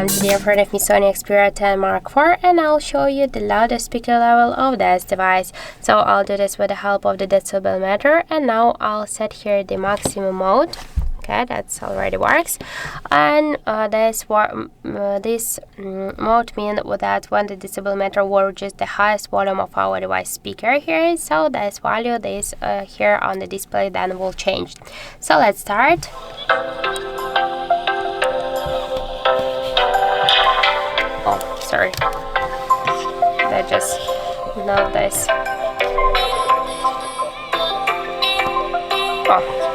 Today in front of me Sony Xperia 10 Mark IV, and I'll show you the loudest speaker level of this device. So I'll do this with the help of the decibel meter, and now I'll set here the maximum mode. Okay, that's already works, and this mode means that when the decibel meter will reach the highest volume of our device speaker here, so this value here on the display then will change. So let's start. Oh, sorry, I just know this. Oh.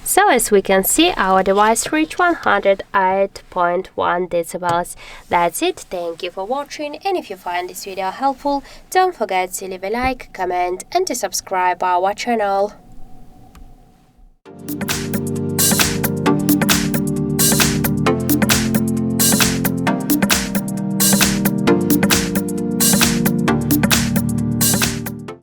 So as we can see, our device reached 108.1 decibels. That's it. Thank you for watching, and if you find this video helpful, don't forget to leave a like, comment and to subscribe our channel.